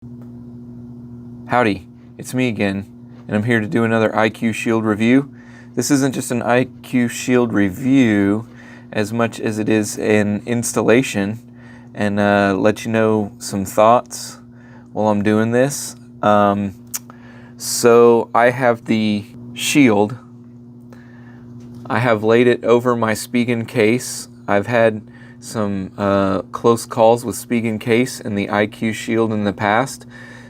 Howdy, it's me again, and I'm here to do another IQShield review. This isn't just an IQShield review as much as it is an installation, and let you know some thoughts while I'm doing this. So I have the Shield. I have laid it over my Spigen case. I've had some close calls with Spigen case and the IQShield in the past.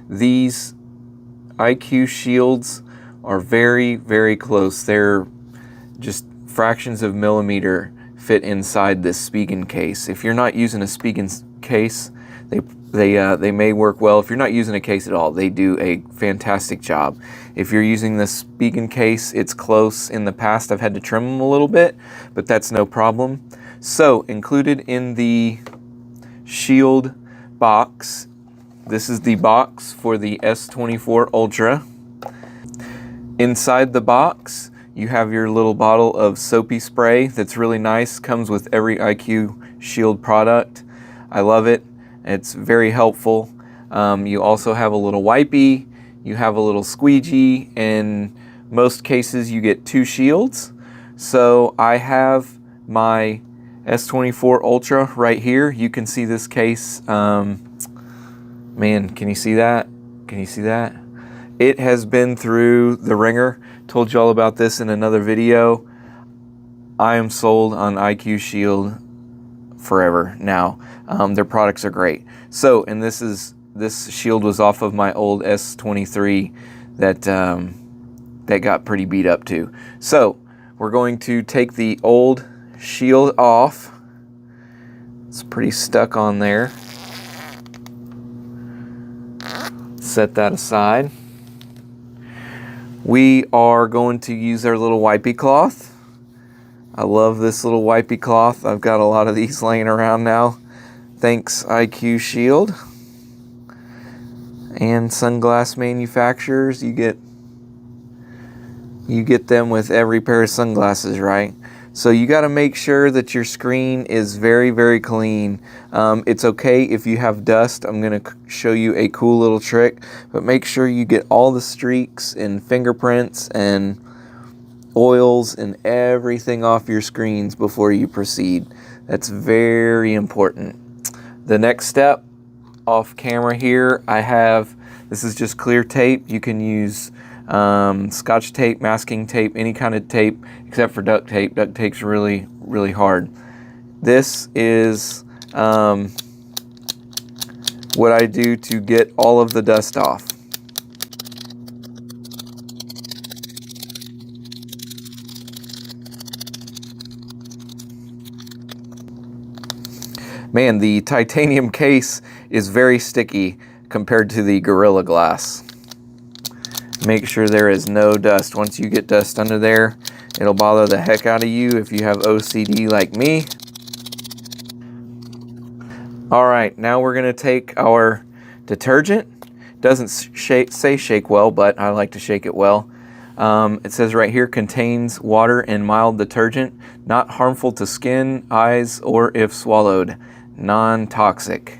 These IQShields are very, very close. They're just fractions of millimeter fit inside this Spigen case. If you're not using a Spigen case, they may work well. If you're not using a case at all, they do a fantastic job. If you're using the Spigen case, it's close. In the past, I've had to trim them a little bit, but that's no problem. So, included in the Shield box, this is the box for the S24 Ultra. Inside the box, you have your little bottle of soapy spray that's really nice. Comes with every IQShield product. I love it. It's very helpful. You also have a little wipey. You have a little squeegee. In most cases, you get 2 shields. So I have my S24 Ultra right here. You can see this case. Man, can you see that? Can you see that? It has been through the ringer. Told you all about this in another video. I am sold on IQShield forever now. Their products are great. So, and this shield was off of my old S23 that got pretty beat up too. So, we're going to take the old shield off. It's pretty stuck on there. Set that aside. We are going to use our little wipey cloth. I love this little wipey cloth. I've got a lot of these laying around now. Thanks IQShield. And sunglass manufacturers, you get them with every pair of sunglasses, right? So you got to make sure that your screen is very, very clean. It's okay if you have dust. I'm going to show you a cool little trick, but make sure you get all the streaks and fingerprints and oils and everything off your screens before you proceed. That's very important. The next step, off camera here, this is just clear tape. You can use Scotch tape, masking tape, any kind of tape except for duct tape. Duct tape's really, really hard. This is what I do to get all of the dust off. Man, the titanium case is very sticky compared to the Gorilla Glass. Make sure there is no dust. Once you get dust under there, it'll bother the heck out of you if you have OCD like me. All right, now we're gonna take our detergent. Doesn't say shake well, but I like to shake it well. It says right here, contains water and mild detergent, not harmful to skin, eyes, or if swallowed, non-toxic.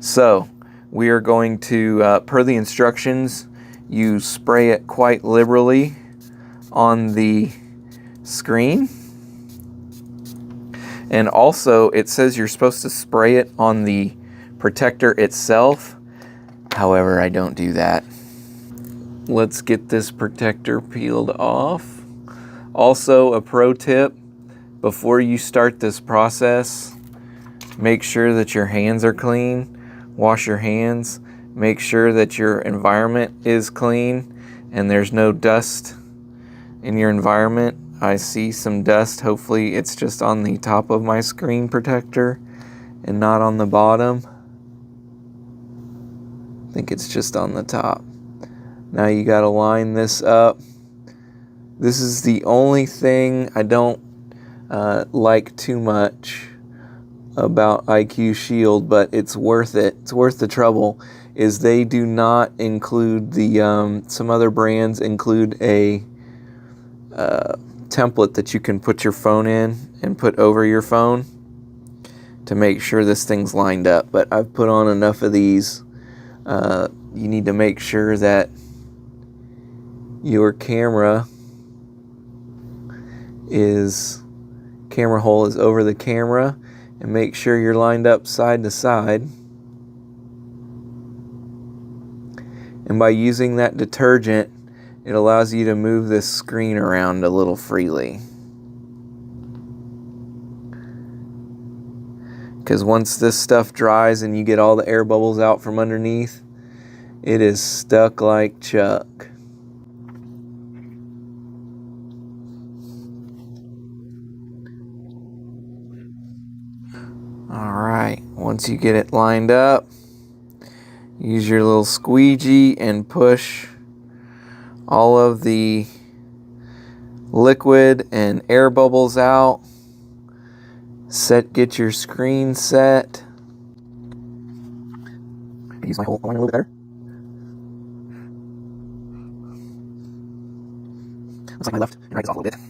So we are going to, per the instructions, you spray it quite liberally on the screen. And also it says you're supposed to spray it on the protector itself. However, I don't do that. Let's get this protector peeled off. Also, a pro tip, before you start this process, make sure that your hands are clean. Wash your hands. Make sure that your environment is clean and there's no dust in your environment. I see some dust. Hopefully it's just on the top of my screen protector and not on the bottom. I think it's just on the top. Now you got to line this up. This is the only thing I don't like too much about IQShield, but it's worth it. It's worth the trouble. Is they do not include the, some other brands include a template that you can put your phone in and put over your phone to make sure this thing's lined up. But I've put on enough of these You need to make sure that your camera hole is over the camera, and make sure you're lined up side to side. And by using that detergent, it allows you to move this screen around a little freely. Because once this stuff dries and you get all the air bubbles out from underneath, it is stuck like Chuck. Alright, once you get it lined up, use your little squeegee and push all of the liquid and air bubbles out. Get your screen set. Use my whole line a little bit better. Looks like my left and right is off a little bit.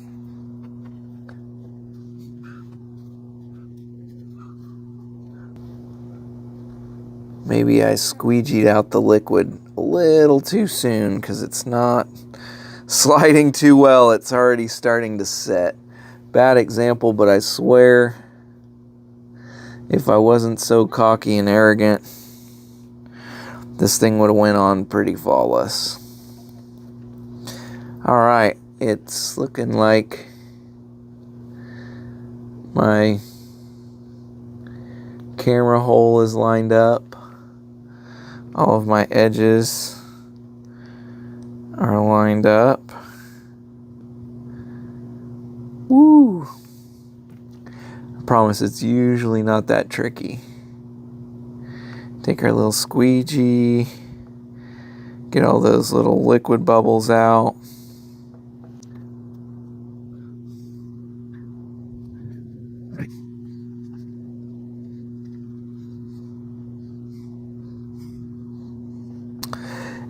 Maybe I squeegeed out the liquid a little too soon because it's not sliding too well. It's already starting to set. Bad example, but I swear if I wasn't so cocky and arrogant, this thing would have went on pretty flawless. Alright, it's looking like my camera hole is lined up. All of my edges are lined up. Woo! I promise it's usually not that tricky. Take our little squeegee, get all those little liquid bubbles out.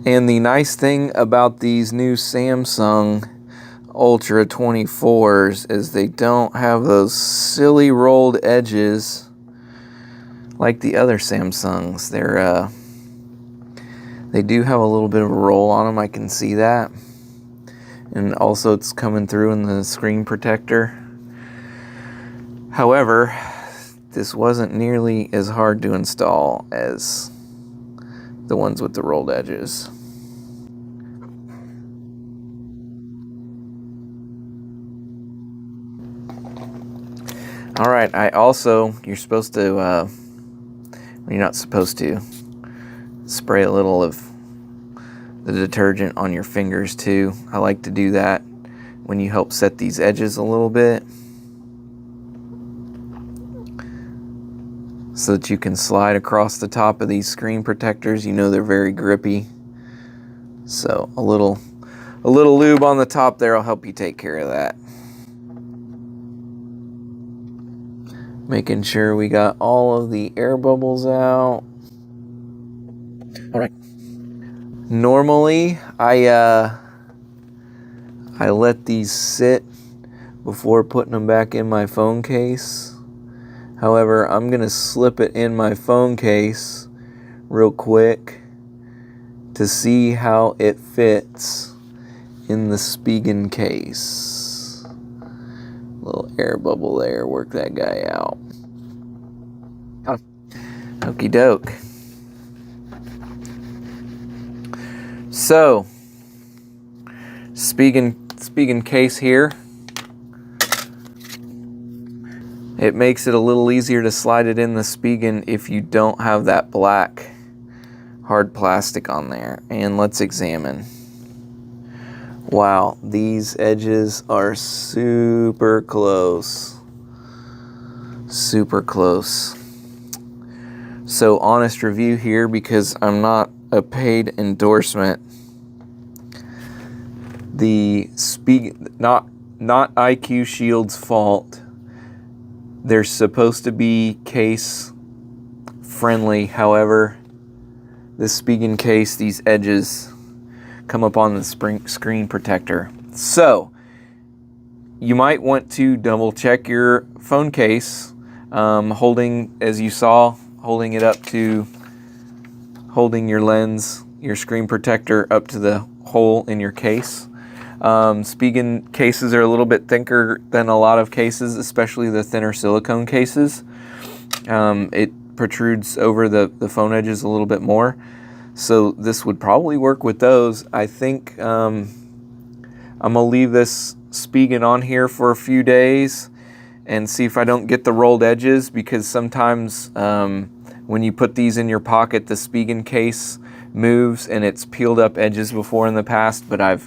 And the nice thing about these new Samsung Ultra 24s is they don't have those silly rolled edges like the other Samsungs. They do have a little bit of a roll on them, I can see that. And also it's coming through in the screen protector. However, this wasn't nearly as hard to install as the ones with the rolled edges. Alright, you're supposed to, you're not supposed to, spray a little of the detergent on your fingers too. I like to do that when you help set these edges a little bit, so that you can slide across the top of these screen protectors. You know they're very grippy. So a little lube on the top there will help you take care of that. Making sure we got all of the air bubbles out. All right. Normally, I let these sit before putting them back in my phone case. However, I'm gonna slip it in my phone case real quick to see how it fits in the Spigen case. Little air bubble there, work that guy out. Okie doke. So, Spigen case here. It makes it a little easier to slide it in the Spigen if you don't have that black hard plastic on there. And let's examine. Wow, these edges are super close. Super close. So, honest review here, because I'm not a paid endorsement. The not IQShield's fault. They're supposed to be case friendly. However, this Spigen case, these edges come up on the screen protector. So, you might want to double check your phone case, holding, as you saw, holding holding your lens, your screen protector up to the hole in your case. Spigen cases are a little bit thicker than a lot of cases, especially the thinner silicone cases. It protrudes over the phone edges a little bit more. So this would probably work with those. I think I'm gonna leave this Spigen on here for a few days and see if I don't get the rolled edges, because sometimes when you put these in your pocket, the Spigen case moves, and it's peeled up edges before in the past, but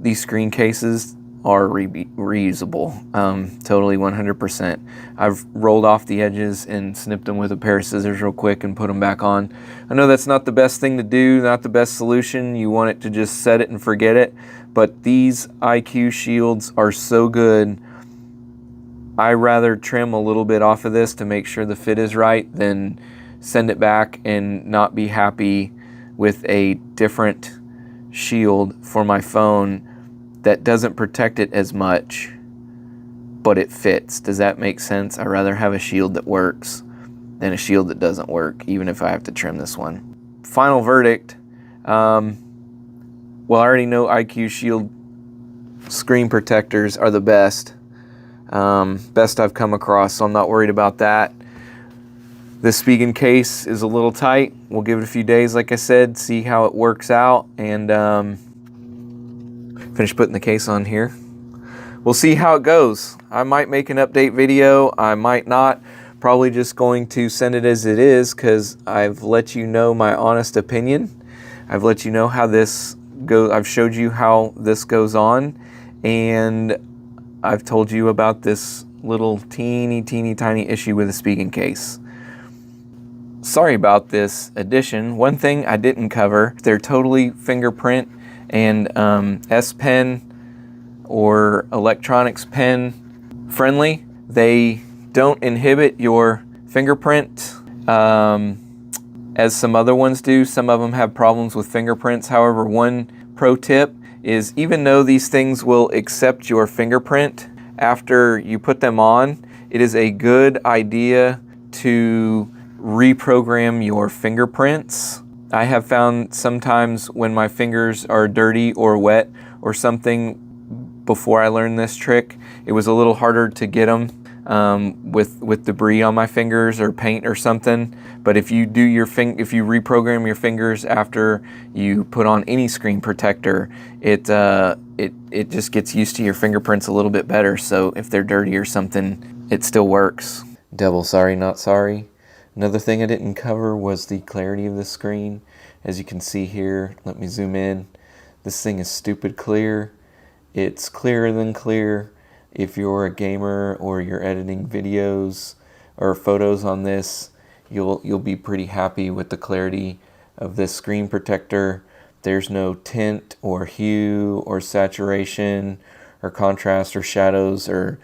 these screen cases are reusable, totally 100%. I've rolled off the edges and snipped them with a pair of scissors real quick and put them back on. I know that's not the best thing to do, not the best solution. You want it to just set it and forget it, but these IQShields are so good. I rather trim a little bit off of this to make sure the fit is right than send it back and not be happy with a different shield for my phone that doesn't protect it as much, but it fits. Does that make sense? I'd rather have a shield that works than a shield that doesn't work, even if I have to trim this one. Final verdict. Well, I already know IQShield screen protectors are the best. Best I've come across, so I'm not worried about that. This Spigen case is a little tight. We'll give it a few days, like I said, see how it works out, and finish putting the case on here. We'll see how it goes. I might make an update video, I might not. Probably just going to send it as it is, because I've let you know my honest opinion. I've let you know how this goes. I've showed you how this goes on, and I've told you about this little teeny tiny issue with the Spigen case. Sorry about this addition. One thing I didn't cover, they're totally fingerprint and S Pen or electronics pen friendly. They don't inhibit your fingerprint as some other ones do. Some of them have problems with fingerprints. However, one pro tip is, even though these things will accept your fingerprint after you put them on, it is a good idea to reprogram your fingerprints. I have found sometimes when my fingers are dirty or wet or something, before I learned this trick, it was a little harder to get them with debris on my fingers or paint or something. But if you do if you reprogram your fingers after you put on any screen protector, it just gets used to your fingerprints a little bit better. So if they're dirty or something, it still works. Double sorry, not sorry. Another thing I didn't cover was the clarity of the screen. As you can see here, let me zoom in. This thing is stupid clear. It's clearer than clear. If you're a gamer or you're editing videos or photos on this, you'll be pretty happy with the clarity of this screen protector. There's no tint or hue or saturation or contrast or shadows or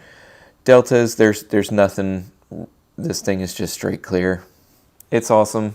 deltas. There's nothing. This thing is just straight clear. It's awesome.